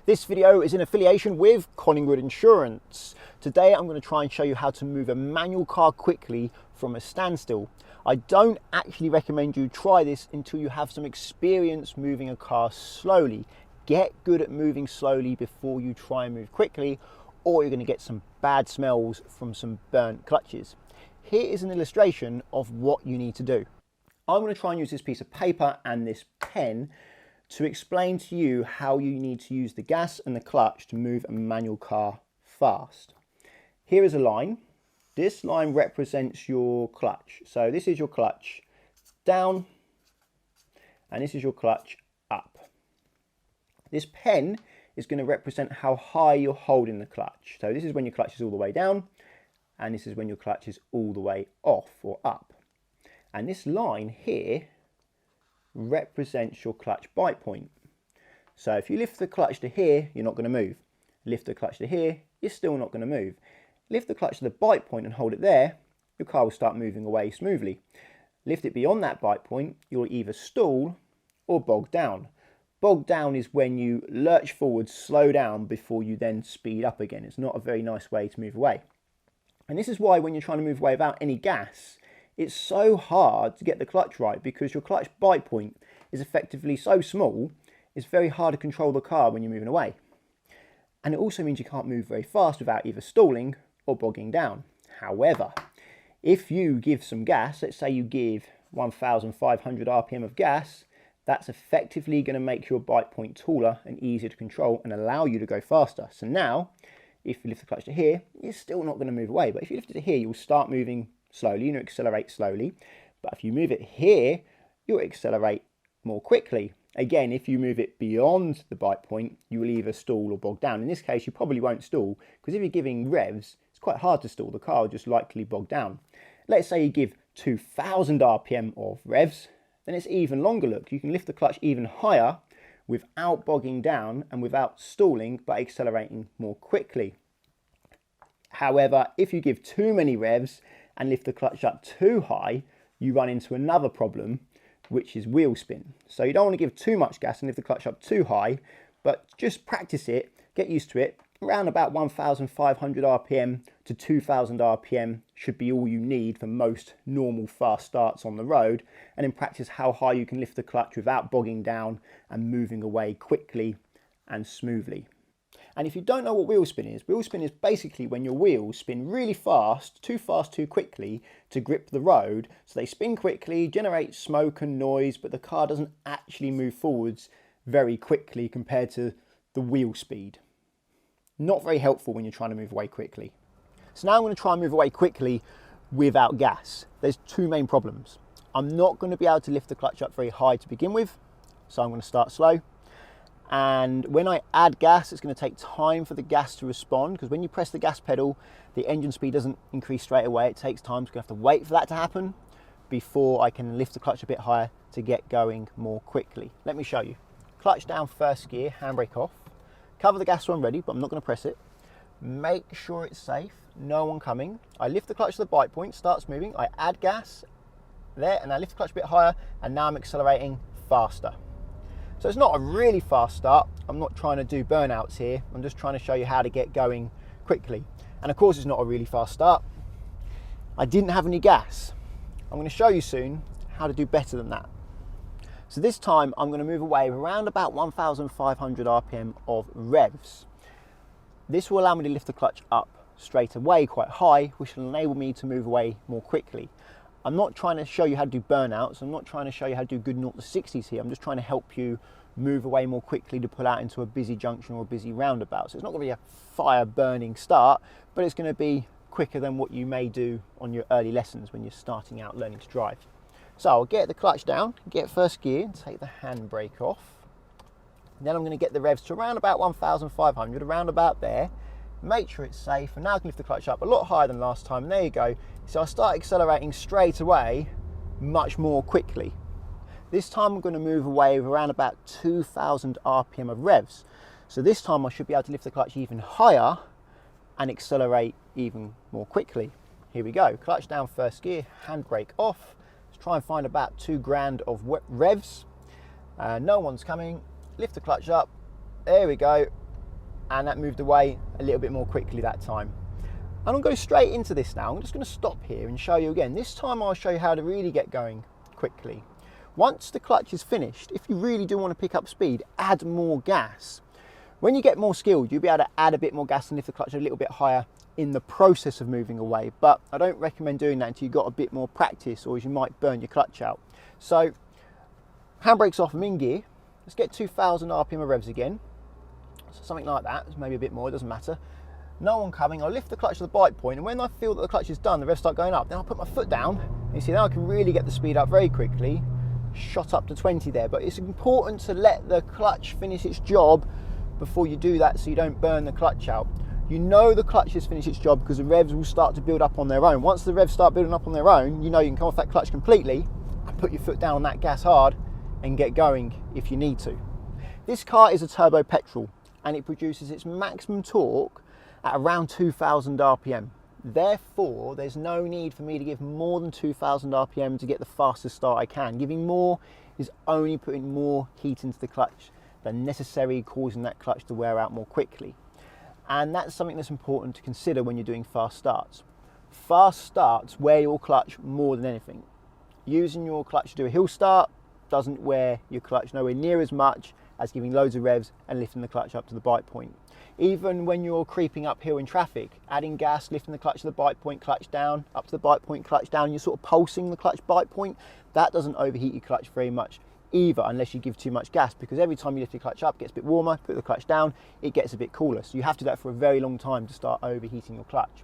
This video is in affiliation with Collingwood Insurance. Today I'm going to try and show you how to move a manual car quickly from a standstill. I don't actually recommend you try this until you have some experience moving a car slowly. Get good at moving slowly before you try and move quickly, or you're going to get some bad smells from some burnt clutches. Here is an illustration of what you need to do. I'm going to try and use this piece of paper and this pen to explain to you how you need to use the gas and the clutch to move a manual car fast. Here is a line. This line represents your clutch. So this is your clutch down, and this is your clutch up. This pen is going to represent how high you're holding the clutch. So this is when your clutch is all the way down, and this is when your clutch is all the way off or up. And this line here represents your clutch bite point. So if you lift the clutch to here, you're not going to move. Lift the clutch to here, you're still not going to move. Lift the clutch to the bite point and hold it there, your car will start moving away smoothly. Lift it beyond that bite point, you'll either stall or bog down. Bog down is when you lurch forward, slow down before you then speed up again. It's not a very nice way to move away. And this is why when you're trying to move away without any gas, it's so hard to get the clutch right, because your clutch bite point is effectively so small, it's very hard to control the car when you're moving away. And it also means you can't move very fast without either stalling or bogging down. However, if you give some gas, let's say you give 1,500 RPM of gas, that's effectively going to make your bite point taller and easier to control and allow you to go faster. So now, if you lift the clutch to here, you're still not going to move away. But if you lift it to here, you'll start moving slowly, you accelerate slowly. But if you move it here, you'll accelerate more quickly. Again, if you move it beyond the bite point, you will either stall or bog down. In this case, you probably won't stall, because if you're giving revs, it's quite hard to stall. The car will just likely bog down. Let's say you give 2,000 RPM of revs, then it's even longer look. You can lift the clutch even higher without bogging down and without stalling, but accelerating more quickly. However, if you give too many revs and lift the clutch up too high, you run into another problem, which is wheel spin. So you don't want to give too much gas and lift the clutch up too high, but just practice it, get used to it. Around about 1,500 RPM to 2,000 RPM should be all you need for most normal fast starts on the road, and then practice how high you can lift the clutch without bogging down and moving away quickly and smoothly. And if you don't know what wheel spin is basically when your wheels spin really fast too quickly to grip the road. So they spin quickly, generate smoke and noise, but the car doesn't actually move forwards very quickly compared to the wheel speed. Not very helpful when you're trying to move away quickly. So now I'm going to try and move away quickly without gas. There's two main problems. I'm not going to be able to lift the clutch up very high to begin with, so I'm going to start slow. And when I add gas, it's going to take time for the gas to respond, because when you press the gas pedal, the engine speed doesn't increase straight away. It takes time, so I'm going to have to wait for that to happen before I can lift the clutch a bit higher to get going more quickly. Let me show you. Clutch down, first gear, handbrake off. Cover the gas when ready, but I'm not going to press it. Make sure it's safe, no one coming. I lift the clutch to the bite point, starts moving. I add gas there, and I lift the clutch a bit higher, and now I'm accelerating faster. So it's not a really fast start. I'm not trying to do burnouts here. I'm just trying to show you how to get going quickly. And of course, it's not a really fast start. I didn't have any gas. I'm going to show you soon how to do better than that. So this time I'm going to move away with around about 1,500 RPM of revs. This will allow me to lift the clutch up straight away quite high, which will enable me to move away more quickly. I'm not trying to show you how to do burnouts. I'm not trying to show you how to do good 0 to 60s here. I'm just trying to help you move away more quickly to pull out into a busy junction or a busy roundabout. So it's not going to be a fire burning start, but it's going to be quicker than what you may do on your early lessons when you're starting out learning to drive. So I'll get the clutch down, get first gear, take the handbrake off. Then I'm going to get the revs to around about 1,500, around about there. Make sure it's safe, and now I can lift the clutch up a lot higher than last time, and there you go. So I start accelerating straight away much more quickly. This time I'm going to move away with around about 2,000 RPM of revs. So this time I should be able to lift the clutch even higher and accelerate even more quickly. Here we go, clutch down, first gear, handbrake off. Let's try and find about 2 grand of revs. No one's coming, lift the clutch up, there we go. and that moved away a little bit more quickly that time. And I'll go straight into this now. I'm just going to stop here and show you again. This time I'll show you how to really get going quickly. Once the clutch is finished, if you really do want to pick up speed, add more gas. When you get more skilled, you'll be able to add a bit more gas and lift the clutch a little bit higher in the process of moving away. But I don't recommend doing that until you've got a bit more practice, or as you might burn your clutch out. So handbrake's off, I'm in gear. Let's get 2,000 RPM of revs again. So something like that, maybe a bit more, it doesn't matter. No one coming, I'll lift the clutch to the bite point, and when I feel that the clutch is done, the revs start going up, then I'll put my foot down. And you see, now I can really get the speed up very quickly. Shot up to 20 there, but it's important to let the clutch finish its job before you do that, so you don't burn the clutch out. You know the clutch has finished its job because the revs will start to build up on their own. Once the revs start building up on their own, you know you can come off that clutch completely and put your foot down on that gas hard and get going if you need to. This car is a turbo petrol, and it produces its maximum torque at around 2,000 RPM. Therefore, there's no need for me to give more than 2,000 RPM to get the fastest start I can. Giving more is only putting more heat into the clutch than necessary, causing that clutch to wear out more quickly. And that's something that's important to consider when you're doing fast starts. Fast starts wear your clutch more than anything. Using your clutch to do a hill start doesn't wear your clutch nowhere near as much as giving loads of revs and lifting the clutch up to the bite point. Even when you're creeping uphill in traffic, adding gas, lifting the clutch to the bite point, clutch down, up to the bite point, clutch down, you're sort of pulsing the clutch bite point, that doesn't overheat your clutch very much either, unless you give too much gas, because every time you lift your clutch up, it gets a bit warmer, put the clutch down, it gets a bit cooler. So you have to do that for a very long time to start overheating your clutch.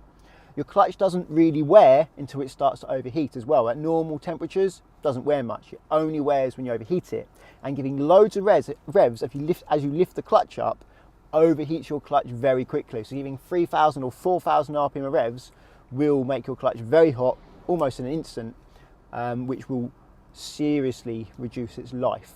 Your clutch doesn't really wear until it starts to overheat as well. At normal temperatures, it doesn't wear much. It only wears when you overheat it. And giving loads of revs as you lift the clutch up overheats your clutch very quickly. So giving 3,000 or 4,000 RPM of revs will make your clutch very hot, almost in an instant, which will seriously reduce its life.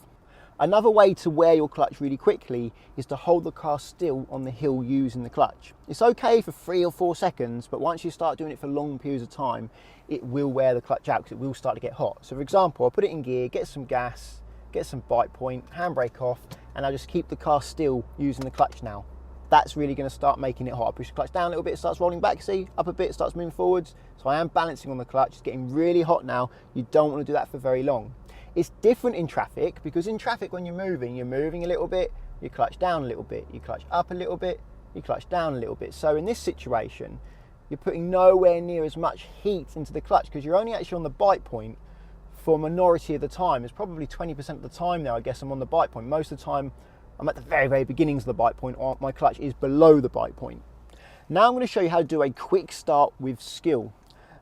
Another way to wear your clutch really quickly is to hold the car still on the hill using the clutch. It's okay for 3 or 4 seconds, but once you start doing it for long periods of time, it will wear the clutch out because it will start to get hot. So for example, I'll put it in gear, get some gas, get some bite point, handbrake off, and I'll just keep the car still using the clutch now. That's really going to start making it hot. I push the clutch down a little bit, it starts rolling back, see, up a bit, it starts moving forwards. So I am balancing on the clutch, it's getting really hot now. You don't want to do that for very long. It's different in traffic, because in traffic when you're moving a little bit, you clutch down a little bit, you clutch up a little bit, you clutch down a little bit. So in this situation, you're putting nowhere near as much heat into the clutch because you're only actually on the bite point for a minority of the time. It's probably 20% of the time now, I guess, I'm on the bite point. Most of the time, I'm at the very, very beginnings of the bite point, or my clutch is below the bite point. Now I'm going to show you how to do a quick start with skill.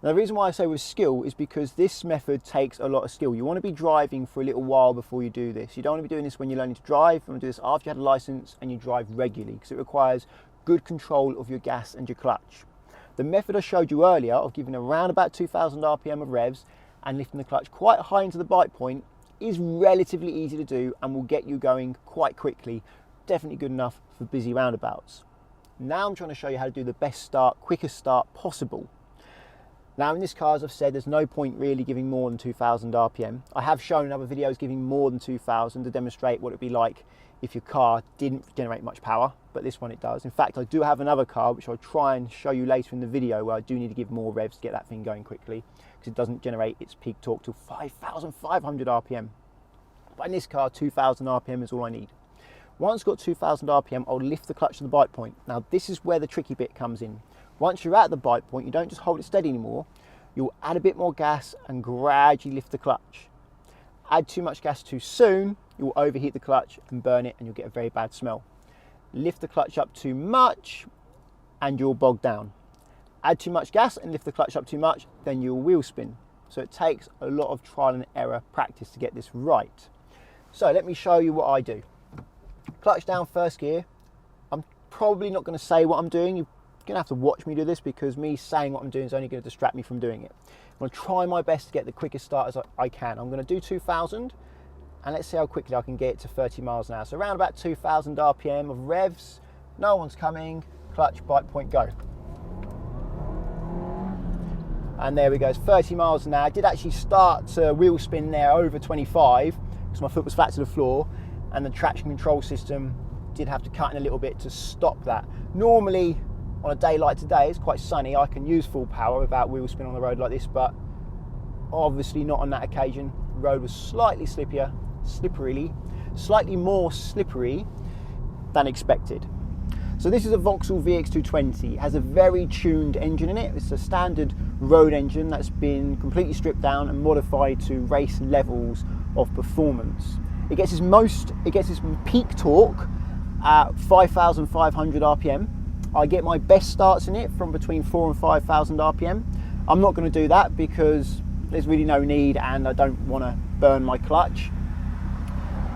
Now the reason why I say with skill is because this method takes a lot of skill. You want to be driving for a little while before you do this. You don't want to be doing this when you're learning to drive. You want to do this after you had a license and you drive regularly, because it requires good control of your gas and your clutch. The method I showed you earlier of giving around about 2,000 RPM of revs and lifting the clutch quite high into the bite point is relatively easy to do and will get you going quite quickly. Definitely good enough for busy roundabouts. Now I'm trying to show you how to do the best start, quickest start possible. Now in this car, as I've said, there's no point really giving more than 2,000 RPM. I have shown in other videos giving more than 2,000 to demonstrate what it'd be like if your car didn't generate much power, but this one it does. In fact, I do have another car which I'll try and show you later in the video where I do need to give more revs to get that thing going quickly, because it doesn't generate its peak torque till 5,500 RPM. But in this car, 2,000 RPM is all I need. Once I've got 2,000 RPM, I'll lift the clutch to the bite point. Now this is where the tricky bit comes in. Once you're at the bite point, you don't just hold it steady anymore. You'll add a bit more gas and gradually lift the clutch. Add too much gas too soon, you'll overheat the clutch and burn it, and you'll get a very bad smell. Lift the clutch up too much and you'll bog down. Add too much gas and lift the clutch up too much, then you'll wheel spin. So it takes a lot of trial and error practice to get this right. So let me show you what I do. Clutch down, first gear. I'm probably not going to say what I'm doing. You're going to have to watch me do this, because me saying what I'm doing is only going to distract me from doing it. I'm going to try my best to get the quickest start as I can. I'm going to do 2,000, and let's see how quickly I can get it to 30 miles an hour. So around about 2,000 RPM of revs, no one's coming, clutch, bite point, go. And there we go, it's 30 miles an hour. I did actually start to wheel spin there over 25, because my foot was flat to the floor, and the traction control system did have to cut in a little bit to stop that. Normally, on a day like today, it's quite sunny, I can use full power without wheel spin on the road like this, but obviously not on that occasion. The road was slightly slightly more slippery than expected. So this is a Vauxhall VX220. It has a very tuned engine in it. It's a standard road engine that's been completely stripped down and modified to race levels of performance. It gets its peak torque at 5,500 RPM. I get my best starts in it from between 4,000 and 5,000 RPM. I'm not going to do that because there's really no need and I don't want to burn my clutch.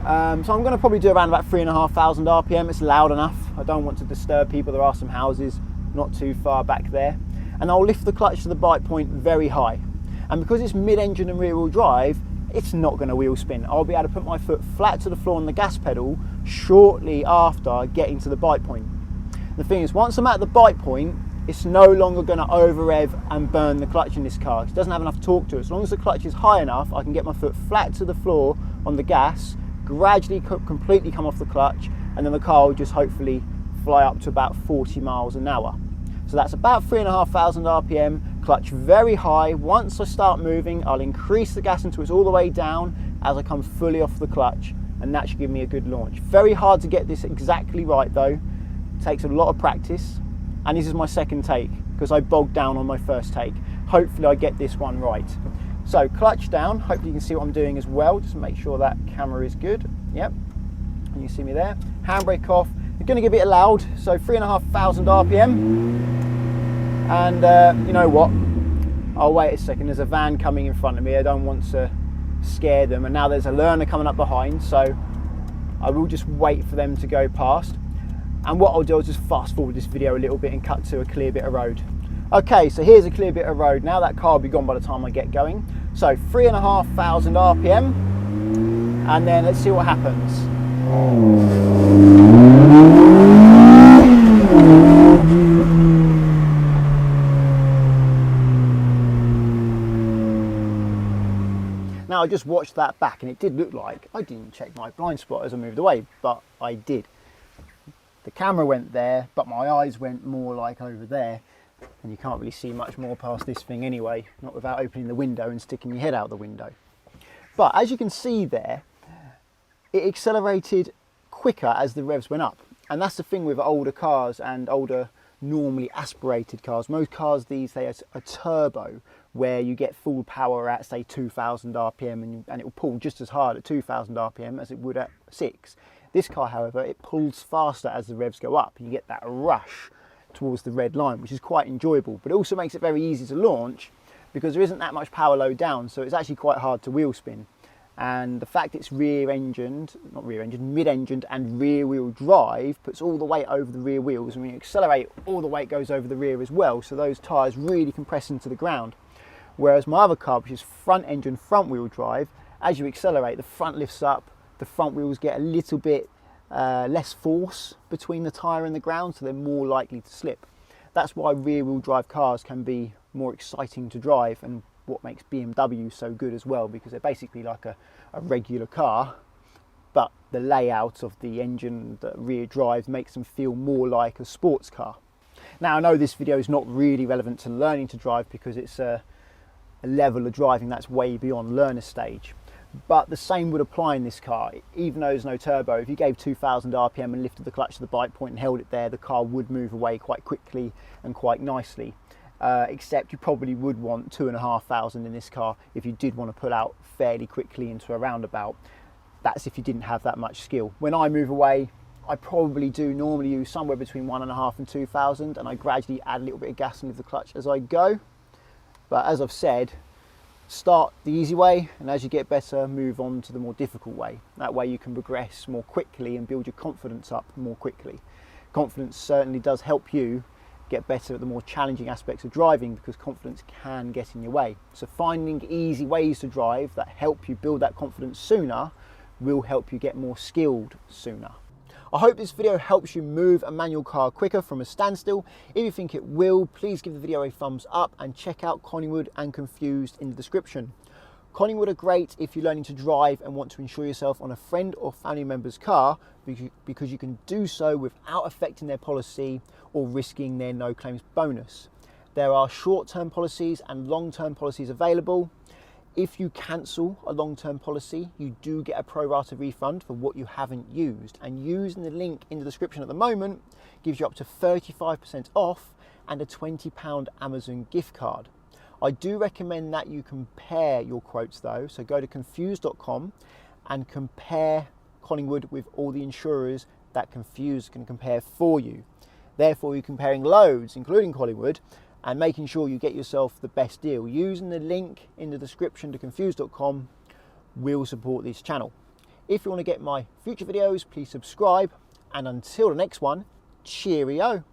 So I'm going to probably do around about 3,500 RPM. It's loud enough. I don't want to disturb people. There are some houses not too far back there. And I'll lift the clutch to the bite point very high. And because it's mid-engine and rear-wheel drive, it's not going to wheel spin. I'll be able to put my foot flat to the floor on the gas pedal shortly after getting to the bite point. The thing is, once I'm at the bite point, it's no longer going to over-rev and burn the clutch in this car. It doesn't have enough torque to it. As long as the clutch is high enough, I can get my foot flat to the floor on the gas, gradually completely come off the clutch, and then the car will just hopefully fly up to about 40 miles an hour. So that's about 3,500 RPM, clutch very high. Once I start moving, I'll increase the gas until it's all the way down as I come fully off the clutch, and that should give me a good launch. Very hard to get this exactly right though. It takes a lot of practice, and this is my second take because I bogged down on my first take. Hopefully I get this one right. So clutch down, hopefully you can see what I'm doing as well, just make sure that camera is good. Yep, and you see me there. Handbrake off. It's going to get a bit loud, so 3,500 RPM. And you know what? I'll wait a second. There's a van coming in front of me. I don't want to scare them. And now there's a learner coming up behind, so I will just wait for them to go past. And what I'll do is just fast forward this video a little bit and cut to a clear bit of road. Okay, so here's a clear bit of road. Now that car will be gone by the time I get going. So 3,500 RPM, and then let's see what happens. Now I just watched that back and it did look like I didn't check my blind spot as I moved away, but I did. The camera went there, but my eyes went more like over there. And you can't really see much more past this thing anyway, not without opening the window and sticking your head out the window. But as you can see there, it accelerated quicker as the revs went up. And that's the thing with older cars and older normally aspirated cars. Most cars these days are turbo, where you get full power at say 2,000 RPM and it will pull just as hard at 2,000 RPM as it would at 6. This car, however, it pulls faster as the revs go up. You get that rush towards the red line, which is quite enjoyable, but it also makes it very easy to launch because there isn't that much power low down, so it's actually quite hard to wheel spin. And the fact it's mid-engined and rear wheel drive puts all the weight over the rear wheels, and when you accelerate, all the weight goes over the rear as well, so those tyres really compress into the ground. Whereas my other car, which is front engine, front wheel drive, as you accelerate, the front lifts up, the front wheels get a little bit less force between the tyre and the ground, so they're more likely to slip. That's why rear wheel drive cars can be more exciting to drive, and what makes BMW so good as well, because they're basically like a regular car, but the layout of the engine, the rear drive, makes them feel more like a sports car. Now I know this video is not really relevant to learning to drive because it's a level of driving that's way beyond learner stage. But the same would apply in this car. Even though there's no turbo, if you gave 2,000 RPM and lifted the clutch to the bite point and held it there, the car would move away quite quickly and quite nicely. Except you probably would want 2,500 in this car if you did want to pull out fairly quickly into a roundabout. That's if you didn't have that much skill. When I move away, I probably do normally use somewhere between 1,500 and 2,000, and I gradually add a little bit of gas and lift the clutch as I go. But as I've said, start the easy way, and as you get better, move on to the more difficult way. That way you can progress more quickly and build your confidence up more quickly. Confidence certainly does help you get better at the more challenging aspects of driving, because confidence can get in your way. So finding easy ways to drive that help you build that confidence sooner will help you get more skilled sooner. I hope this video helps you move a manual car quicker from a standstill. If you think it will, please give the video a thumbs up and check out Collingwood and Confused in the description. Collingwood are great if you're learning to drive and want to insure yourself on a friend or family member's car, because you can do so without affecting their policy or risking their no claims bonus. There are short-term policies and long-term policies available. If you cancel a long-term policy, you do get a pro rata refund for what you haven't used, and using the link in the description at the moment gives you up to 35% off and a £20 Amazon gift card. I do recommend that you compare your quotes though, so go to confused.com and compare Collingwood with all the insurers that Confused can compare for you. Therefore, you're comparing loads, including Collingwood, and making sure you get yourself the best deal. Using the link in the description to confused.com will support this channel. If you want to get my future videos, please subscribe, and until the next one, cheerio.